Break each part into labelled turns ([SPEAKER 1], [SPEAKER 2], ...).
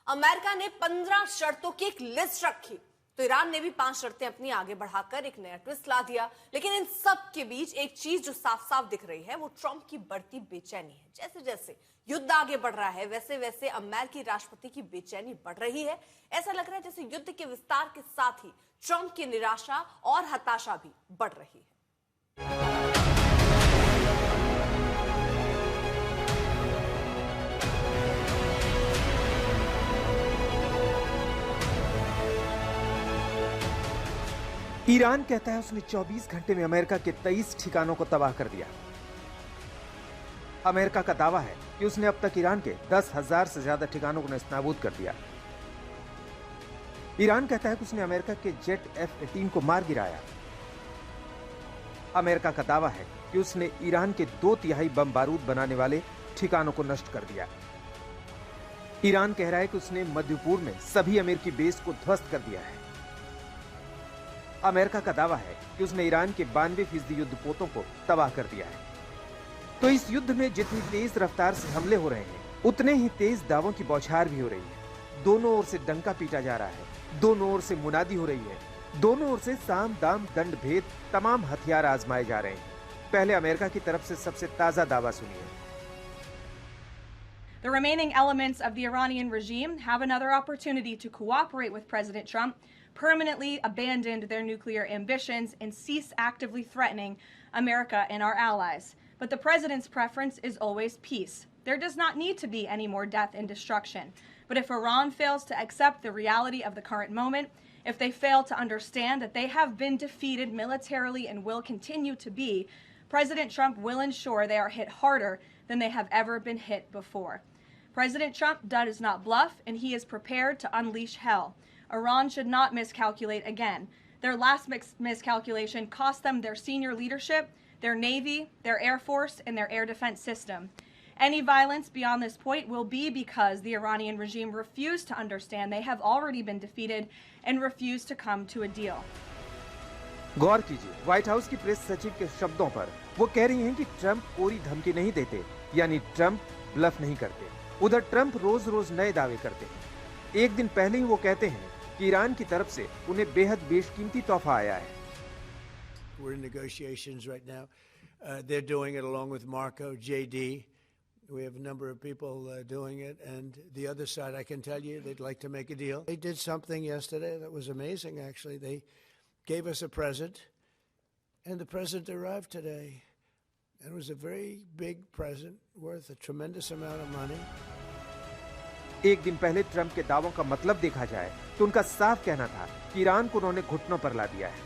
[SPEAKER 1] America ने 15 शर्तों की एक लिस्ट रखी तो ईरान ने भी 5 शर्तें अपनी आगे बढ़ाकर एक नया ट्विस्ट ला दिया। लेकिन इन सब के बीच एक चीज जो साफ साफ दिख रही है वो ट्रंप की बढ़ती बेचैनी है। जैसे जैसे युद्ध आगे बढ़ रहा है वैसे वैसे अमेरिकी राष्ट्रपति की बेचैनी बढ़ रही है। ऐसा लग रहा है जैसे युद्ध के विस्तार के साथ ही ट्रंप की निराशा और हताशा भी बढ़ रही है।
[SPEAKER 2] ईरान कहता है उसने 24 घंटे में अमेरिका के 23 ठिकानों को तबाह कर दिया। अमेरिका का दावा है कि उसने अब तक ईरान के 10,000 से ज्यादा ठिकानों को नेस्तनाबूद कर दिया। ईरान कहता है कि उसने अमेरिका के जेट F-18 को मार गिराया। अमेरिका का दावा है कि उसने ईरान के 2/3 बम बारूद बनाने वाले ठिकानों को नष्ट कर दिया। ईरान कह रहा है कि उसने मध्यपूर्व में सभी अमेरिकी बेस को ध्वस्त कर दिया है। अमेरिका का दावा है कि उसने ईरान के 92% युद्धपोतों को तबाह कर दिया है। तो इस युद्ध में जितनी तेज रफ्तार से हमले हो रहे हैं उतने ही तेज दावों की बौछार भी हो रही है। दोनों ओर से डंका पीटा जा रहा है, दोनों ओर से मुनादी हो रही है, दोनों ओर से साम दाम दंड भेद तमाम हथियार आजमाए जा रहे हैं। पहले अमेरिका की तरफ से सबसे ताजा दावा सुनिए।
[SPEAKER 3] The remaining elements of the Iranian regime have another opportunity to cooperate with President Trump, permanently abandon their nuclear ambitions, and cease actively threatening America and our allies. But the president's preference is always peace. There does not need to be any more death and destruction. But if Iran fails to accept the reality of the current moment, if they fail to understand that they have been defeated militarily and will continue to be, President Trump will ensure they are hit harder than they have ever been hit before. President Trump does not bluff, and he is prepared to unleash hell. Iran should not miscalculate again. Their last miscalculation cost them their senior leadership, their Navy, their Air Force, and their air defense system. Any violence beyond this point will be because the Iranian regime refused to understand they have already been defeated and refused to come to a deal.
[SPEAKER 2] गौर कीजिए, white house की press सचिव के शब्दों पर। वो कह रही हैं कि ट्रंप कोई धमकी नहीं देते, यानी ट्रंप ब्लफ नहीं करते। उधर ट्रंप रोज रोज नए दावे करते हैं। एक दिन पहले ही वो कहते हैं कि ईरान की तरफ से उन्हें बेहद बेशकीमती तोहफा आया है।
[SPEAKER 4] We're in negotiations right now. They're doing it along with Marco, JD. We have a number of people doing it, and the other side, I can tell you, they'd like to make a deal. They did something yesterday that was amazing, actually. They gave us a present, and the present arrived today. It was a very big present worth a tremendous amount of money.
[SPEAKER 2] एक दिन पहले Trump के दावों का मतलब देखा जाए तो उनका साफ कहना था कि ईरान को उन्होंने घुटनों पर ला दिया है।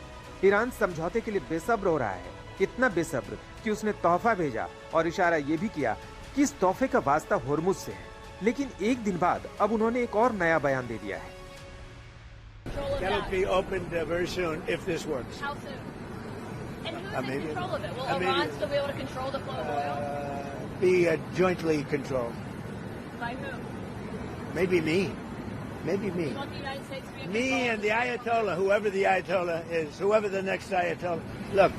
[SPEAKER 2] ईरान समझौते के लिए बेसब्र हो रहा है, इतना बेसब्र कि उसने तोहफा भेजा और इशारा ये भी किया कि इस तोहफे का वास्ता होर्मुज से है। लेकिन एक दिन बाद अब उन्होंने एक और नया बयान दे दिया है।
[SPEAKER 4] That'll be opened very soon if this works.
[SPEAKER 1] How soon? And who's in control of it? Will Iran still be able to control the flow of oil?
[SPEAKER 4] Be jointly controlled.
[SPEAKER 1] By who?
[SPEAKER 4] Maybe me. Maybe me.
[SPEAKER 1] You want the United States to be in
[SPEAKER 4] Me
[SPEAKER 1] control?
[SPEAKER 4] and the Ayatollah, whoever the Ayatollah is, whoever the next Ayatollah. Look.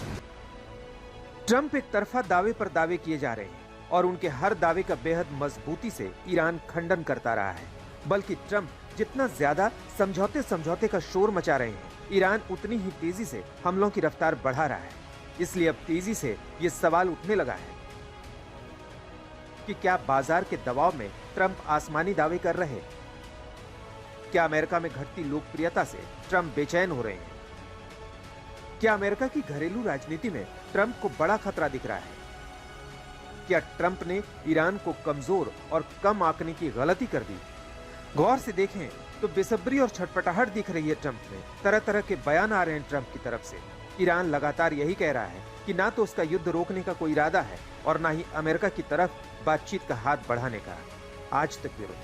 [SPEAKER 2] Trump एक तरफा दावे पर दावे किए जा रहे हैं और उनके हर दावे का बेहद मजबूती से ईरान खंडन करता रहा है। बल्कि ट्रंप जितना ज्यादा समझौते का शोर मचा रहे हैं, ईरान उतनी ही तेजी से हमलों की रफ्तार बढ़ा रहा है। इसलिए अब तेजी से ये सवाल उठने लगा है कि क्या बाजार के दबाव में ट्रंप आसमानी दावे कर रहे हैं? क्या अमेरिका में घटती लोकप्रियता से ट्रंप बेचैन हो रहे हैं? क्या अमेरिका की घरेलू राजनीति में ट्रंप को बड़ा खतरा दिख रहा है? क्या ट्रंप ने ईरान को कमजोर और कम आंकने की गलती कर दी? गौर से देखें तो बेसब्री और छटपटाहट दिख रही है ट्रंप में। तरह तरह के बयान आ रहे हैं ट्रंप की तरफ से। ईरान लगातार यही कह रहा है कि ना तो उसका युद्ध रोकने का कोई इरादा है और ना ही अमेरिका की तरफ बातचीत का हाथ बढ़ाने का। आज तक ब्यूरो।